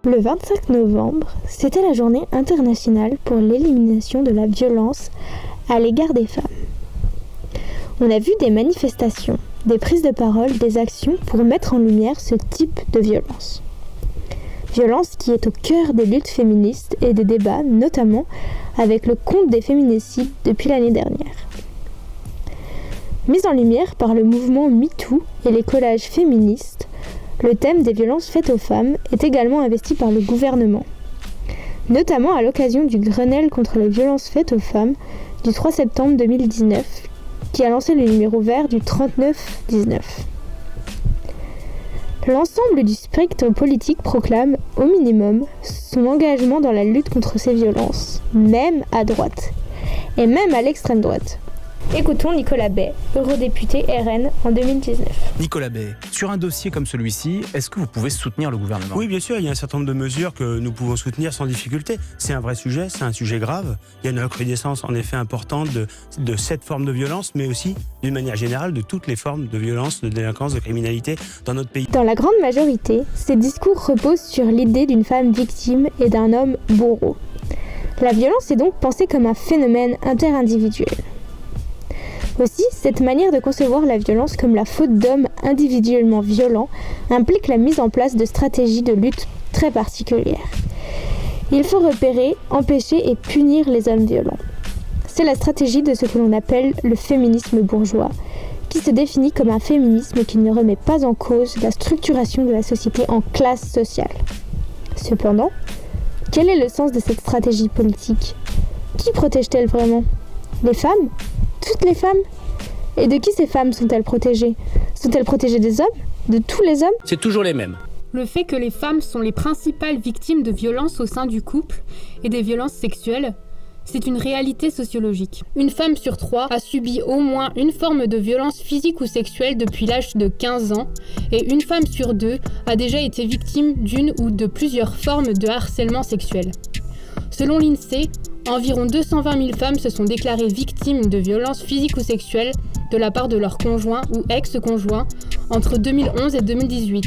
Le 25 novembre, c'était la journée internationale pour l'élimination de la violence à l'égard des femmes. On a vu des manifestations, des prises de parole, des actions pour mettre en lumière ce type de violence. Violence qui est au cœur des luttes féministes et des débats, notamment avec le compte des féminicides depuis l'année dernière. Mise en lumière par le mouvement MeToo et les collages féministes, le thème des violences faites aux femmes est également investi par le gouvernement, notamment à l'occasion du Grenelle contre les violences faites aux femmes du 3 septembre 2019, qui a lancé le numéro vert du 3919. L'ensemble du spectre politique proclame, au minimum, son engagement dans la lutte contre ces violences, même à droite, et même à l'extrême droite. Écoutons Nicolas Bay, eurodéputé RN en 2019. Nicolas Bay, sur un dossier comme celui-ci, est-ce que vous pouvez soutenir le gouvernement ? Oui, bien sûr, il y a un certain nombre de mesures que nous pouvons soutenir sans difficulté. C'est un vrai sujet, c'est un sujet grave. Il y a une recrudescence en effet importante de cette forme de violence, mais aussi, d'une manière générale, de toutes les formes de violence, de délinquance, de criminalité dans notre pays. Dans la grande majorité, ces discours reposent sur l'idée d'une femme victime et d'un homme bourreau. La violence est donc pensée comme un phénomène interindividuel. Aussi, cette manière de concevoir la violence comme la faute d'hommes individuellement violents implique la mise en place de stratégies de lutte très particulières. Il faut repérer, empêcher et punir les hommes violents. C'est la stratégie de ce que l'on appelle le féminisme bourgeois, qui se définit comme un féminisme qui ne remet pas en cause la structuration de la société en classes sociales. Cependant, quel est le sens de cette stratégie politique ? Qui protège-t-elle vraiment ? Les femmes ? Toutes les femmes ? Et de qui ces femmes sont-elles protégées ? Sont-elles protégées des hommes ? De tous les hommes ? C'est toujours les mêmes. Le fait que les femmes sont les principales victimes de violences au sein du couple et des violences sexuelles, c'est une réalité sociologique. Une femme sur 3 a subi au moins une forme de violence physique ou sexuelle depuis l'âge de 15 ans et une femme sur 2 a déjà été victime d'une ou de plusieurs formes de harcèlement sexuel. Selon l'INSEE, environ 220 000 femmes se sont déclarées victimes de violences physiques ou sexuelles de la part de leur conjoint ou ex-conjoint entre 2011 et 2018.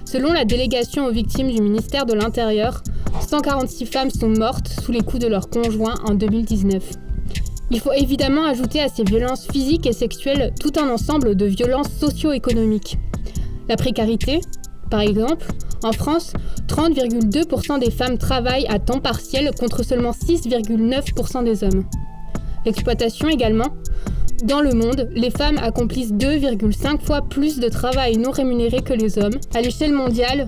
Selon la délégation aux victimes du ministère de l'Intérieur, 146 femmes sont mortes sous les coups de leur conjoint en 2019. Il faut évidemment ajouter à ces violences physiques et sexuelles tout un ensemble de violences socio-économiques. La précarité, par exemple, en France, 30,2% des femmes travaillent à temps partiel contre seulement 6,9% des hommes. L'exploitation également. Dans le monde, les femmes accomplissent 2,5 fois plus de travail non rémunéré que les hommes. À l'échelle mondiale,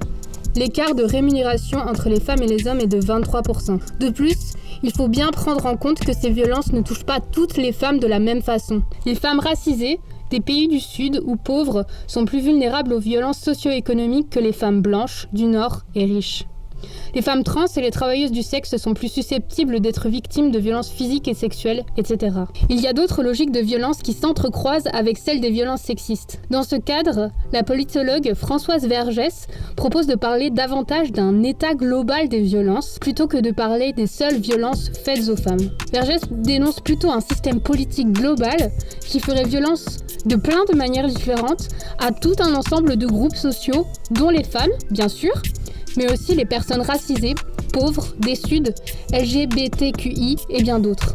l'écart de rémunération entre les femmes et les hommes est de 23%. De plus, il faut bien prendre en compte que ces violences ne touchent pas toutes les femmes de la même façon. Les femmes racisées des pays du Sud ou pauvres sont plus vulnérables aux violences socio-économiques que les femmes blanches, du Nord et riches. Les femmes trans et les travailleuses du sexe sont plus susceptibles d'être victimes de violences physiques et sexuelles, etc. Il y a d'autres logiques de violence qui s'entrecroisent avec celles des violences sexistes. Dans ce cadre, la politologue Françoise Vergès propose de parler davantage d'un état global des violences, plutôt que de parler des seules violences faites aux femmes. Vergès dénonce plutôt un système politique global qui ferait violence de plein de manières différentes à tout un ensemble de groupes sociaux, dont les femmes, bien sûr, mais aussi les personnes racisées, pauvres, des Suds, LGBTQI et bien d'autres.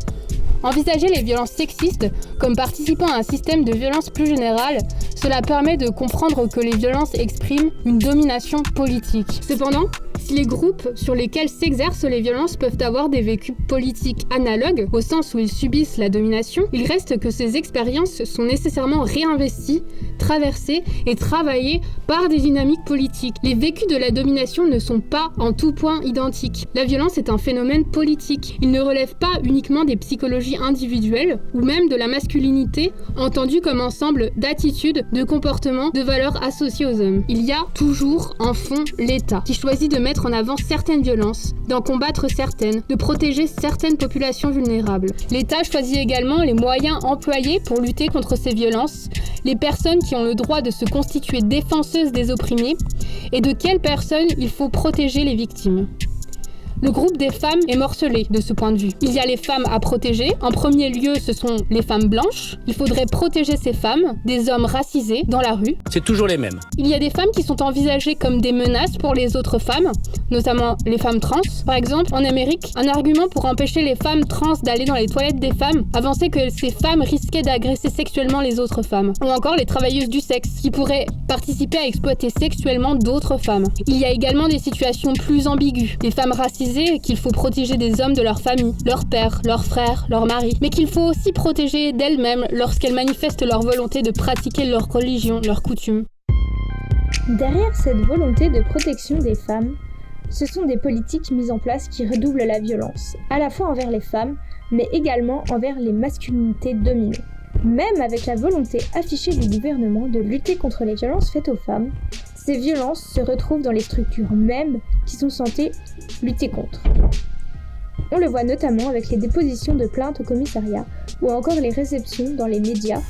Envisager les violences sexistes comme participant à un système de violence plus général, cela permet de comprendre que les violences expriment une domination politique. Cependant, si les groupes sur lesquels s'exercent les violences peuvent avoir des vécus politiques analogues, au sens où ils subissent la domination, il reste que ces expériences sont nécessairement réinvesties, traversées et travaillées par des dynamiques politiques. Les vécus de la domination ne sont pas en tout point identiques. La violence est un phénomène politique. Il ne relève pas uniquement des psychologies individuelles ou même de la masculinité entendue comme ensemble d'attitudes, de comportements, de valeurs associées aux hommes. Il y a toujours en fond l'État qui choisit de mettre en avant certaines violences, d'en combattre certaines, de protéger certaines populations vulnérables. L'État choisit également les moyens employés pour lutter contre ces violences, les personnes qui ont le droit de se constituer défenseuses des opprimés et de quelles personnes il faut protéger les victimes. Le groupe des femmes est morcelé de ce point de vue. Il y a les femmes à protéger. En premier lieu, ce sont les femmes blanches. Il faudrait protéger ces femmes des hommes racisés dans la rue. C'est toujours les mêmes. Il y a des femmes qui sont envisagées comme des menaces pour les autres femmes, notamment les femmes trans. Par exemple, en Amérique, un argument pour empêcher les femmes trans d'aller dans les toilettes des femmes avançait que ces femmes risquaient d'agresser sexuellement les autres femmes. Ou encore les travailleuses du sexe, qui pourraient participer à exploiter sexuellement d'autres femmes. Il y a également des situations plus ambiguës. Des femmes racisées qu'il faut protéger des hommes de leur famille, leur père, leur frère, leur mari, mais qu'il faut aussi protéger d'elles-mêmes lorsqu'elles manifestent leur volonté de pratiquer leur religion, leurs coutumes. Derrière cette volonté de protection des femmes, ce sont des politiques mises en place qui redoublent la violence, à la fois envers les femmes, mais également envers les masculinités dominées. Même avec la volonté affichée du gouvernement de lutter contre les violences faites aux femmes, ces violences se retrouvent dans les structures mêmes qui sont censées lutter contre. On le voit notamment avec les dépositions de plaintes au commissariat, ou encore les réceptions dans les médias,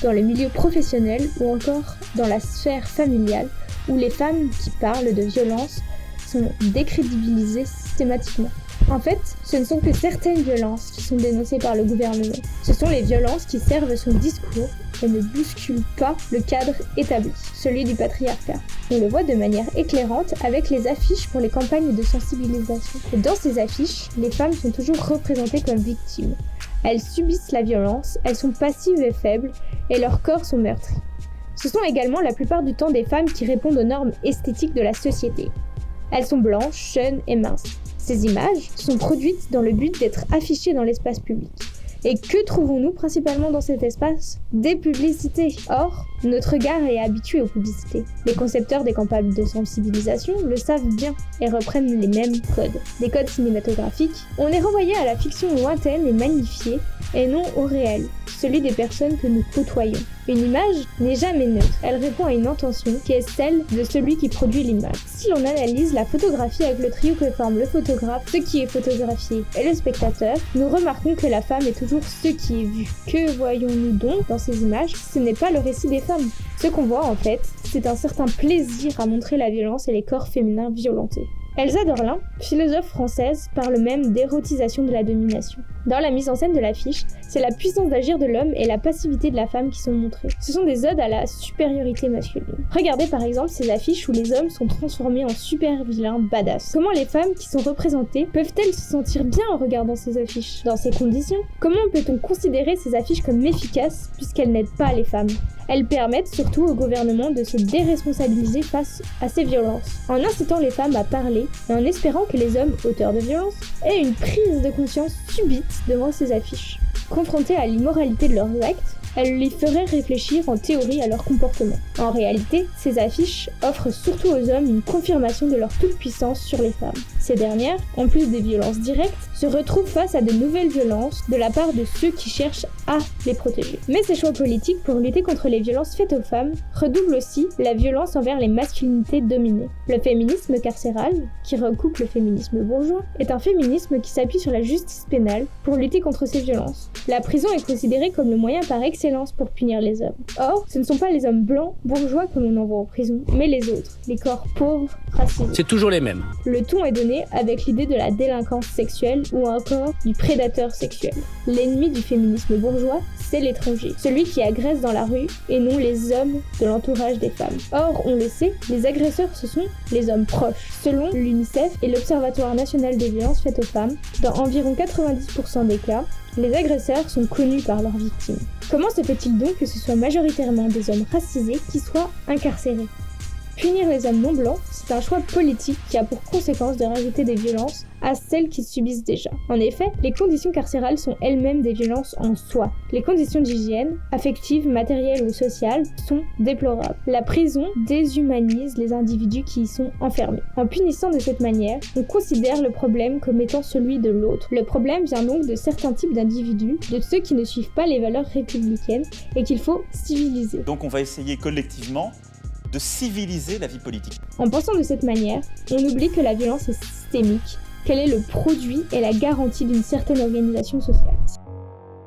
dans le milieu professionnel ou encore dans la sphère familiale, où les femmes qui parlent de violence sont décrédibilisées systématiquement. En fait, ce ne sont que certaines violences qui sont dénoncées par le gouvernement. Ce sont les violences qui servent son discours et ne bousculent pas le cadre établi, celui du patriarcat. On le voit de manière éclairante avec les affiches pour les campagnes de sensibilisation. Et dans ces affiches, les femmes sont toujours représentées comme victimes. Elles subissent la violence, elles sont passives et faibles, et leurs corps sont meurtris. Ce sont également la plupart du temps des femmes qui répondent aux normes esthétiques de la société. Elles sont blanches, jeunes et minces. Ces images sont produites dans le but d'être affichées dans l'espace public. Et que trouvons-nous principalement dans cet espace ? Des publicités. Or, notre regard est habitué aux publicités. Les concepteurs des campagnes de sensibilisation le savent bien et reprennent les mêmes codes. Des codes cinématographiques, on est renvoyé à la fiction lointaine et magnifiée, et non au réel, celui des personnes que nous côtoyons. Une image n'est jamais neutre, elle répond à une intention qui est celle de celui qui produit l'image. Si l'on analyse la photographie avec le trio que forme le photographe, ce qui est photographié et le spectateur, nous remarquons que la femme est toujours ce qui est vu. Que voyons-nous donc dans ces images ? Ce n'est pas le récit des femmes. Ce qu'on voit en fait, c'est un certain plaisir à montrer la violence et les corps féminins violentés. Elsa Dorlin, philosophe française, parle même d'érotisation de la domination. Dans la mise en scène de l'affiche, c'est la puissance d'agir de l'homme et la passivité de la femme qui sont montrées. Ce sont des odes à la supériorité masculine. Regardez par exemple ces affiches où les hommes sont transformés en super vilains badass. Comment les femmes qui sont représentées peuvent-elles se sentir bien en regardant ces affiches ? Dans ces conditions, comment peut-on considérer ces affiches comme efficaces puisqu'elles n'aident pas les femmes ? Elles permettent surtout au gouvernement de se déresponsabiliser face à ces violences, en incitant les femmes à parler et en espérant que les hommes, auteurs de violences, aient une prise de conscience subite devant ces affiches. Confrontées à l'immoralité de leurs actes, elles les feraient réfléchir en théorie à leur comportement. En réalité, ces affiches offrent surtout aux hommes une confirmation de leur toute-puissance sur les femmes. Ces dernières, en plus des violences directes, se retrouvent face à de nouvelles violences de la part de ceux qui cherchent à les protéger. Mais ces choix politiques pour lutter contre les violences faites aux femmes redoublent aussi la violence envers les masculinités dominées. Le féminisme carcéral, qui recoupe le féminisme bourgeois, est un féminisme qui s'appuie sur la justice pénale pour lutter contre ces violences. La prison est considérée comme le moyen par excellence pour punir les hommes. Or, ce ne sont pas les hommes blancs, bourgeois que l'on envoie en prison, mais les autres, les corps pauvres, racisés. C'est toujours les mêmes. Le ton est donné avec l'idée de la délinquance sexuelle ou encore du prédateur sexuel. L'ennemi du féminisme bourgeois, c'est l'étranger, celui qui agresse dans la rue et non les hommes de l'entourage des femmes. Or, on le sait, les agresseurs ce sont les hommes proches. Selon l'UNICEF et l'Observatoire national des violences faites aux femmes, dans environ 90% des cas, les agresseurs sont connus par leurs victimes. Comment se fait-il donc que ce soit majoritairement des hommes racisés qui soient incarcérés ? Punir les hommes non blancs, c'est un choix politique qui a pour conséquence de rajouter des violences à celles qu'ils subissent déjà. En effet, les conditions carcérales sont elles-mêmes des violences en soi. Les conditions d'hygiène, affectives, matérielles ou sociales, sont déplorables. La prison déshumanise les individus qui y sont enfermés. En punissant de cette manière, on considère le problème comme étant celui de l'autre. Le problème vient donc de certains types d'individus, de ceux qui ne suivent pas les valeurs républicaines et qu'il faut civiliser. Donc on va essayer collectivement de civiliser la vie politique. En pensant de cette manière, on oublie que la violence est systémique, qu'elle est le produit et la garantie d'une certaine organisation sociale.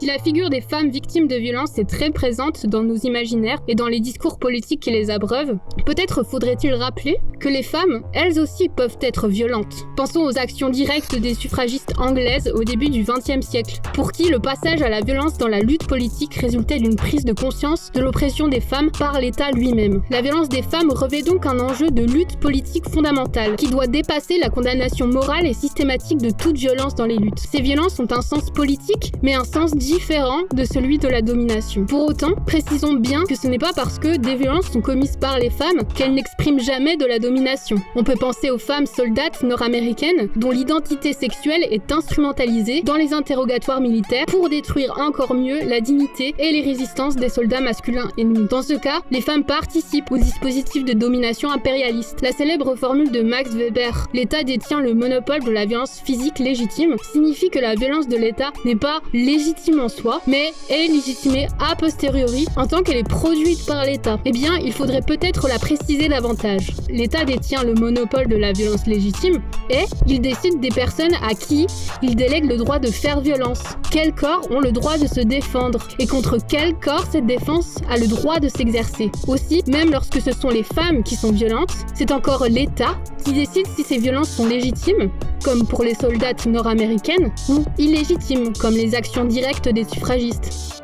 Si la figure des femmes victimes de violences est très présente dans nos imaginaires et dans les discours politiques qui les abreuvent, peut-être faudrait-il rappeler que les femmes, elles aussi, peuvent être violentes. Pensons aux actions directes des suffragistes anglaises au début du XXe siècle, pour qui le passage à la violence dans la lutte politique résultait d'une prise de conscience de l'oppression des femmes par l'État lui-même. La violence des femmes revêt donc un enjeu de lutte politique fondamentale, qui doit dépasser la condamnation morale et systématique de toute violence dans les luttes. Ces violences ont un sens politique, mais un sens différent de celui de la domination. Pour autant, précisons bien que ce n'est pas parce que des violences sont commises par les femmes qu'elles n'expriment jamais de la domination. On peut penser aux femmes soldates nord-américaines dont l'identité sexuelle est instrumentalisée dans les interrogatoires militaires pour détruire encore mieux la dignité et les résistances des soldats masculins ennemis. Dans ce cas, les femmes participent au dispositif de domination impérialiste. La célèbre formule de Max Weber, l'État détient le monopole de la violence physique légitime, signifie que la violence de l'État n'est pas légitime en soi, mais est légitimée a posteriori en tant qu'elle est produite par l'État. Eh bien, il faudrait peut-être la préciser davantage. L'État détient le monopole de la violence légitime et il décide des personnes à qui il délègue le droit de faire violence. Quels corps ont le droit de se défendre et contre quel corps cette défense a le droit de s'exercer. Aussi, même lorsque ce sont les femmes qui sont violentes, c'est encore l'État qui décide si ces violences sont légitimes, comme pour les soldates nord-américaines, ou illégitimes, comme les actions directes des suffragistes.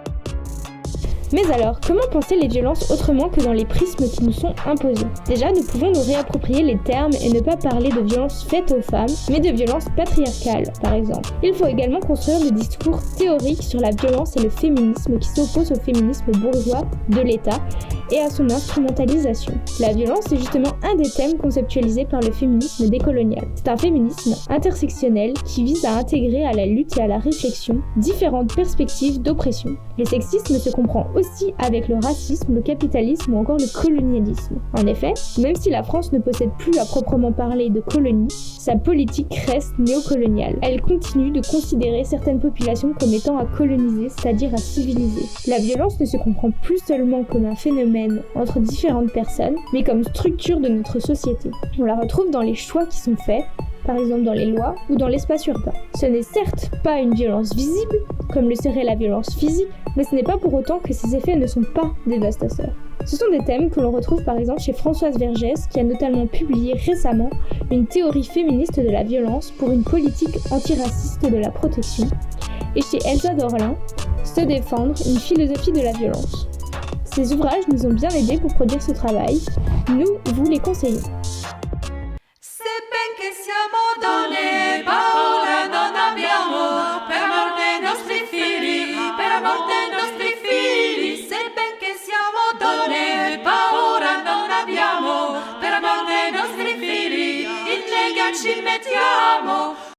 Mais alors, comment penser les violences autrement que dans les prismes qui nous sont imposés? Déjà, nous pouvons nous réapproprier les termes et ne pas parler de violences faites aux femmes, mais de violences patriarcales, par exemple. Il faut également construire des discours théoriques sur la violence et le féminisme qui s'opposent au féminisme bourgeois de l'État et à son instrumentalisation. La violence est justement un des thèmes conceptualisés par le féminisme décolonial. C'est un féminisme intersectionnel qui vise à intégrer à la lutte et à la réflexion différentes perspectives d'oppression. Le sexisme se comprend aussi avec le racisme, le capitalisme ou encore le colonialisme. En effet, même si la France ne possède plus à proprement parler de colonie, sa politique reste néocoloniale. Elle continue de considérer certaines populations comme étant à coloniser, c'est-à-dire à civiliser. La violence ne se comprend plus seulement comme un phénomène entre différentes personnes, mais comme structure de notre société. On la retrouve dans les choix qui sont faits, par exemple dans les lois ou dans l'espace urbain. Ce n'est certes pas une violence visible, comme le serait la violence physique, mais ce n'est pas pour autant que ses effets ne sont pas dévastateurs. Ce sont des thèmes que l'on retrouve par exemple chez Françoise Vergès, qui a notamment publié récemment une théorie féministe de la violence pour une politique antiraciste de la protection, et chez Elsa Dorlin, Se défendre, une philosophie de la violence. Ces ouvrages nous ont bien aidés pour produire ce travail. Nous vous les conseillons. Siamo donne, paura non abbiamo, per amor dei nostri figli, per amor dei nostri figli. Sebbene siamo donne, paura non abbiamo, per amor dei nostri figli, in lega ci mettiamo.